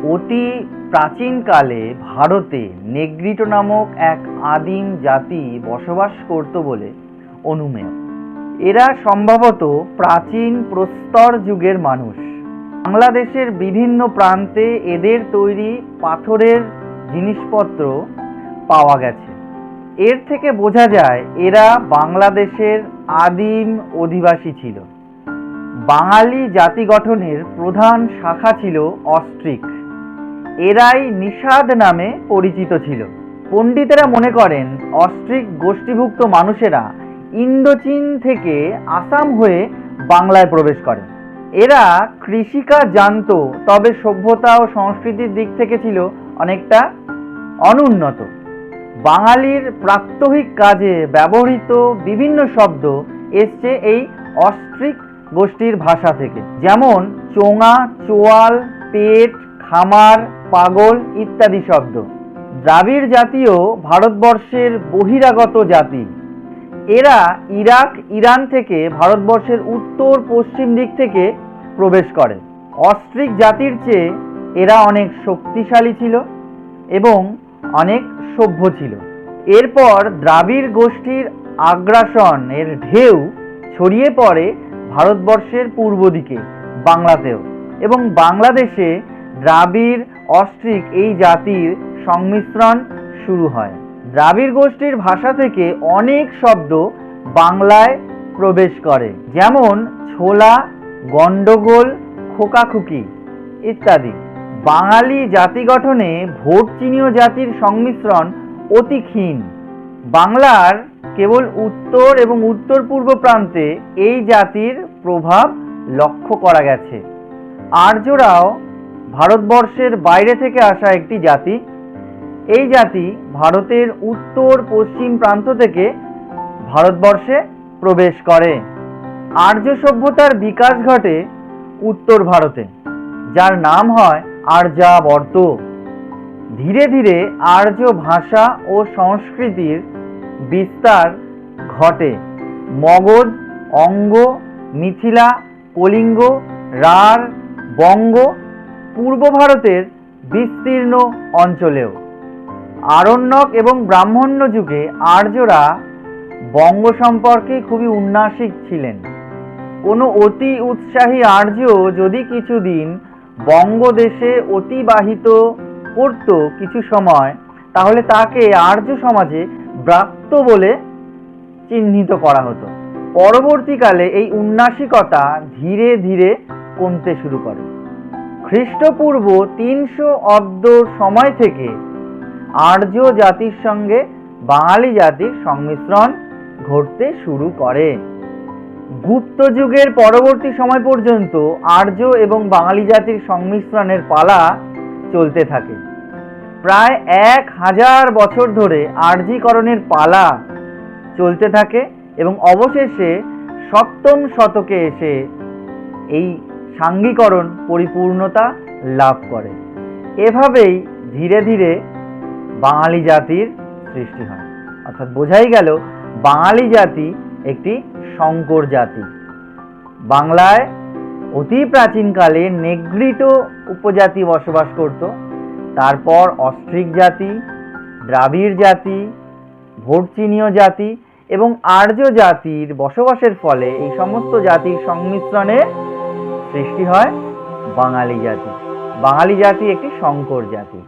অতি প্রাচীনকালে ভারতে নেগ্রিটো নামক এক আদিম জাতি বসবাস করত বলে অনুমেয়। এরা সম্ভবত প্রাচীন প্রস্তর যুগের মানুষ। বাংলাদেশের বিভিন্ন প্রান্তে এদের তৈরি পাথরের জিনিসপত্র পাওয়া গেছে। এর থেকে বোঝা যায় এরা বাংলাদেশের আদিম অধিবাসী ছিল। বাঙালি জাতি গঠনের প্রধান শাখা ছিল অস্ট্রিক। এরাই নিষাদ নামে পরিচিত ছিল। পণ্ডিতেরা মনে করেন অস্ট্রিক গোষ্ঠীভুক্ত মানুষেরা ইন্দোচীন থেকে আসাম হয়ে বাংলায় প্রবেশ করে। এরা কৃষিকাজ জানত, তবে সভ্যতা ও সংস্কৃতির দিক থেকে ছিল অনেকটা অনুন্নত। বাঙালির প্রাত্যহিক কাজে ব্যবহৃত বিভিন্ন শব্দ এসছে এই অস্ট্রিক গোষ্ঠীর ভাষা থেকে, যেমন চোঙা, চোয়াল, পেট, খামার, পাগল ইত্যাদি শব্দ। দ্রাবিড় জাতীয় ভারতবর্ষের বহিরাগত জাতি। এরা ইরাক, ইরান থেকে ভারতবর্ষের উত্তর পশ্চিম দিক থেকে প্রবেশ করে। অস্ট্রিক জাতির চেয়ে এরা অনেক শক্তিশালী ছিল এবং অনেক সভ্য ছিল। এরপর দ্রাবিড় গোষ্ঠীর আগ্রাসনের ঢেউ ছড়িয়ে পড়ে ভারতবর্ষের পূর্ব দিকে, বাংলাতেও, এবং বাংলাদেশে দ্রাবিড় অস্ট্রিক এই জাতির সংমিশ্রণ শুরু হয়। দ্রাবিড় গোষ্ঠীর ভাষা থেকে অনেক শব্দ বাংলায় প্রবেশ করে, যেমন ছোলা, গন্ডগোল, খোকাখুকি ইত্যাদি। বাঙালি জাতি গঠনে ভোট চীনীয় জাতির সংমিশ্রণ অতি ক্ষীণ। বাংলার কেবল উত্তর এবং উত্তর পূর্ব প্রান্তে এই জাতির প্রভাব লক্ষ্য করা গেছে। আর্যরাও ভারতবর্ষের বাইরে থেকে আসা একটি জাতি। এই জাতি ভারতের উত্তর পশ্চিম প্রান্ত থেকে ভারতবর্ষে প্রবেশ করে। আর্য সভ্যতার বিকাশ ঘটে উত্তর ভারতে, যার নাম হয় আর্যাবর্ত। ধীরে ধীরে আর্য ভাষা ও সংস্কৃতির বিস্তার ঘটে। মগধ, অঙ্গ, মিথিলা, কলিঙ্গ, রাঢ়, বঙ্গ, পূর্ব ভারতের বিস্তীর্ণ অঞ্চলেও। আরণ্যক এবং ব্রাহ্মণ্য যুগে আর্যরা বঙ্গ সম্পর্কে খুবই উন্নাসিক ছিলেন। কোনো অতি উৎসাহী আর্য যদি কিছুদিন বঙ্গদেশে অতিবাহিত করত কিছু সময়, তাহলে তাকে আর্য সমাজে ব্রাত্য বলে চিহ্নিত করা হতো। পরবর্তীকালে এই উন্নাসিকতা ধীরে ধীরে কমতে শুরু করে। খ্রিস্টপূর্ব 300 অব্দ সময় থেকে আর্য জাতির সঙ্গে বাঙালি জাতির সংমিশ্রণ ঘটতে শুরু করে। গুপ্ত যুগের পরবর্তী সময় পর্যন্ত আর্য এবং বাঙালি জাতির সংমিশ্রণের পালা চলতে থাকে। প্রায় 1000 বছর ধরে আর্যীকরণের পালা চলতে থাকে এবং অবশেষে 7ম শতকে এসে এই সাঙ্গীকরণ পরিপূর্ণতা লাভ করে। এভাবেই ধীরে ধীরে বাঙালি জাতির সৃষ্টি হয়। অর্থাৎ বোঝাই গেল বাঙালি জাতি একটি সংকর জাতি। বাংলায় অতি প্রাচীনকালে নেগ্রিটো উপজাতি বসবাস করত। তারপর অস্ট্রিক জাতি, দ্রাবিড় জাতি, ভোট চীনীয় জাতি এবং আর্য জাতির বসবাসের ফলে এই সমস্ত জাতির সংমিশ্রণে সৃষ্টি হয় বাঙালি জাতি। বাঙালি জাতি একটি সংকর জাতি।